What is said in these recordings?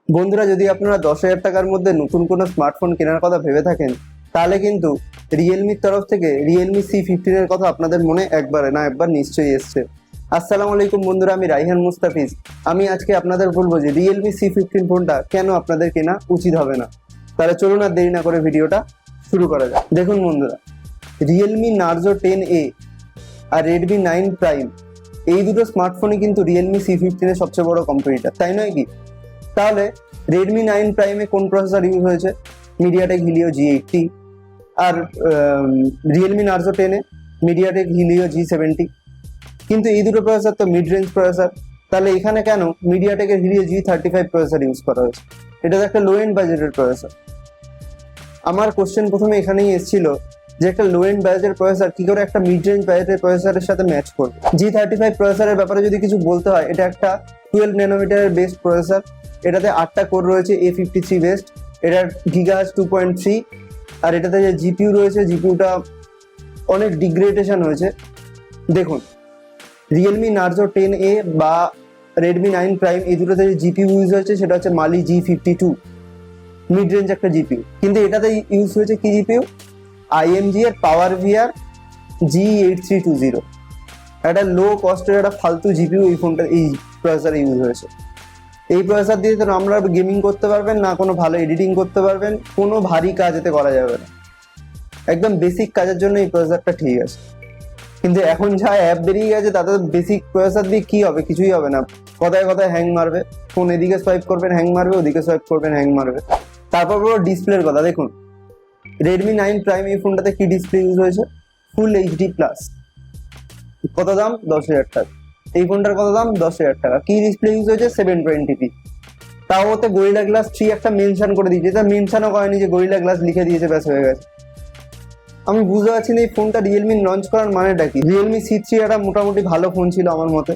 বন্ধুরা, যদি আপনারা 10,000 টাকার মধ্যে নতুন কোনো স্মার্টফোন কেনার কথা ভেবে থাকেন, তাহলে কিন্তু রিয়েলমির তরফ থেকে Realme C15 এর কথা আপনাদের মনে একবারে না একবার নিশ্চয়ই এসছে। আসসালামু আলাইকুম বন্ধুরা, আমি রাইহান মুস্তাফিজ। আমি আজকে আপনাদের বলবো যে Realme C15 ফোনটা কেন আপনাদের কেনা উচিত হবে না। তাহলে চলুন আর দেরি না করে ভিডিওটা শুরু করা যাক। দেখুন বন্ধুরা, Realme Narzo 10A আর Redmi 9 Prime এই দুটো স্মার্টফোনই কিন্তু Realme C15 এর সবচেয়ে বড় কম্পিটিটর, তাই নয় কি? তাহলে Redmi 9 Prime-এ কোন প্রসেসর ইউজ হয়েছে? MediaTek Helio G80। আর Realme Narzo 10-এ মিডিয়াটেক হিলিও G70। কিন্তু এই দুটো প্রসেসর তো মিড রেঞ্জ প্রসেসর, তাহলে এখানে কেন মিডিয়াটেকের হিলিও G35 প্রসেসর ইউজ করা হয়েছে? এটা তো একটা লো এন্ড বাজেটের প্রসেসর। আমার কোশ্চেন প্রথমে এখানেই এসেছিল যে একটা লো এন্ড বাজেটের প্রসেসর কি করে একটা মিড রেঞ্জ বাজেটের প্রসেসরের সাথে ম্যাচ করবে। G35 প্রসেসরের ব্যাপারে যদি কিছু বলতে হয়, এটা একটা 12 ন্যানোমিটারের বেস্ট প্রসেসর। এটাতে 8টা কোর রয়েছে A53 বেস্ট, এটার গিগাহার্টজ 2.3, আর এটাতে যে জিপিইউ রয়েছে, জিপিইউটা অনেক ডিগ্রেডেশন হয়েছে। দেখুন, Realme Narzo 10A বা Redmi 9 Prime এই দুটোতে যে জিপিইউ ইউজ হয়েছে সেটা হচ্ছে Mali G52, মিড রেঞ্জ একটা জিপিইউ। কিন্তু এটাতে ইউজ হয়েছে কি জিপিইউ? IMG এর পাওয়ার ভিআর G8320। একটা লো কস্টের একটা ফালতু জিপিইউ এই ফোনটা এই প্রসেসরে ইউজ হয়েছে। এই প্রসেসর দিয়ে তো আমরা গেমিং করতে পারবেন না, কোনো ভালো এডিটিং করতে পারবেন, কোনো ভারী কাজ এতে করা যাবে না। একদম বেসিক কাজের জন্য এই প্রসেসরটা ঠিক আছে। কিন্তু এখন যা অ্যাপ বেরিয়ে গেছে তাতে বেসিক প্রসেসর দিয়ে কি হবে? কিছুই হবে না। কথায় কথায় হ্যাং মারবে, ফোন এদিকে সোয়াইপ করবেন হ্যাং মারবে, ওদিকে সোয়াইপ করবেন হ্যাং মারবে। তারপর পুরো ডিসপ্লের কথা দেখুন, Redmi 9 Prime এই ফোনটাতে কি ডিসপ্লে ইউজ হয়েছে? ফুল HD+। কত দাম? 10,000 টাকা। এই ফোনটার কত দাম? 10,000 টাকা। কি ডিসপ্লে ইউজ হয়েছে? 720p। তাও ওতে গরিলা গ্লাস 3 একটা মেনশন করে দিয়েছে, এটা মেনশনও করেনি যে গরিলা গ্লাস লিখে দিয়েছে, ব্যাস হয়ে গেছে। আমি বুঝতে পারছি না এই ফোনটা রিয়েলমি লঞ্চ করার মানেটা কি। Realme C3 একটা মোটামুটি ভালো ফোন ছিল আমার মতে,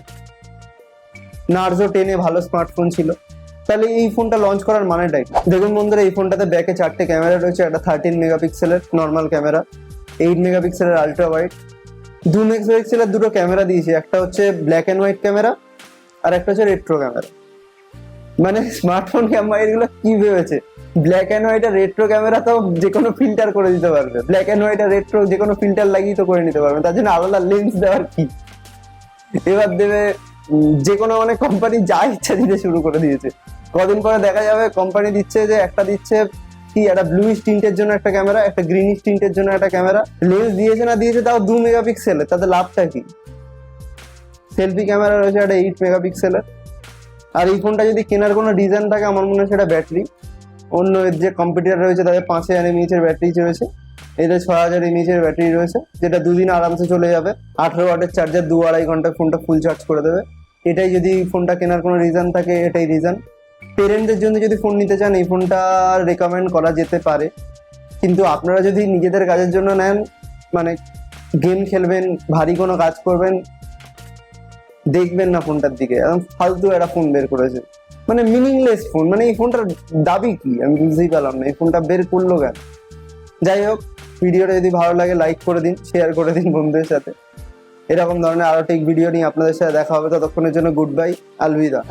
Narzo 10 ভালো স্মার্টফোন ছিল, তাহলে এই ফোনটা লঞ্চ করার মানেটা কি? দেখুন বন্ধুরা, এই ফোনটাতে ব্যাকে 4টে ক্যামেরা রয়েছে। একটা 13 মেগাপিক্সেলের নর্মাল ক্যামেরা, 8 মেগাপিক্সেলের আলট্রা ওয়াইড, 2 মেগাপিক্সেলের দুটো ক্যামেরা দিয়েছে। একটা হচ্ছে ব্ল্যাক অ্যান্ড হোয়াইট ক্যামেরা আর একটা হচ্ছে রেট্রো ক্যামেরা। মানে স্মার্টফোন ক্যামেরা এগুলো কি ভেবেছে? ব্ল্যাক অ্যান্ড হোয়াইট আর রেট্রো ক্যামেরা তো যে কোনো ফিল্টার করে দিতে পারবে, ব্ল্যাক অ্যান্ড হোয়াইট আর রেট্রো যে কোনো ফিল্টার লাগিয়ে তো করে নিতে পারবে, তার জন্য আলাদা লেন্স দেওয়ার কি? এবার দেবে যে কোনো মানে কোম্পানি যা ইচ্ছা দিতে শুরু করে দিয়েছে। কদিন পরে দেখা যাবে কোম্পানি দিচ্ছে যে একটা দিচ্ছে কি একটা ব্লুইশ টিন্টের জন্য একটা ক্যামেরা, একটা গ্রিনিশ টিন্টের জন্য একটা ক্যামেরা। লেন্স দিয়েছে না দিয়েছে তাও 2 মেগাপিক্সেলের, তাতে লাভটা কি? সেলফি ক্যামেরা রয়েছে একটা 8 মেগাপিক্সেলের। আর এই ফোনটা যদি কেনার কোনো ডিজাইন থাকে, আমার মনে হয় সেটা ব্যাটারি। অন্য যে কম্পিউটার রয়েছে তাদের 5000 mAh ব্যাটারি রয়েছে, এদের 6000 mAh ব্যাটারি রয়েছে, যেটা দুদিন আরামসে চলে যাবে। 18 ওয়াটের চার্জার 2-2.5 ঘন্টায় ফোনটা ফুল চার্জ করে দেবে। এটাই যদি ফোনটা কেনার কোনো রিজন থাকে, এটাই রিজন। পেরেন্টদের জন্য যদি ফোন নিতে চান, এই ফোনটা রেকমেন্ড করা যেতে পারে। কিন্তু আপনারা যদি নিজেদের কাজের জন্য নেন, মানে গেম খেলবেন, ভারী কোনো কাজ করবেন, দেখবেন না ফোনটার দিকে। একদম ফালতু একটা ফোন বের করেছে, মানে মিনিংলেস ফোন। মানে এই ফোনটার দাবি কি আমি বুঝতেই পারলাম না, এই ফোনটা বের করলো কেন? যাই হোক, ভিডিওটা যদি ভালো লাগে লাইক করে দিন, শেয়ার করে দিন বন্ধুদের সাথে। এরকম ধরনের আরো টেক ভিডিও নিয়ে আপনাদের সাথে দেখা হবে। ততক্ষণের জন্য গুড বাই, আলবিদা।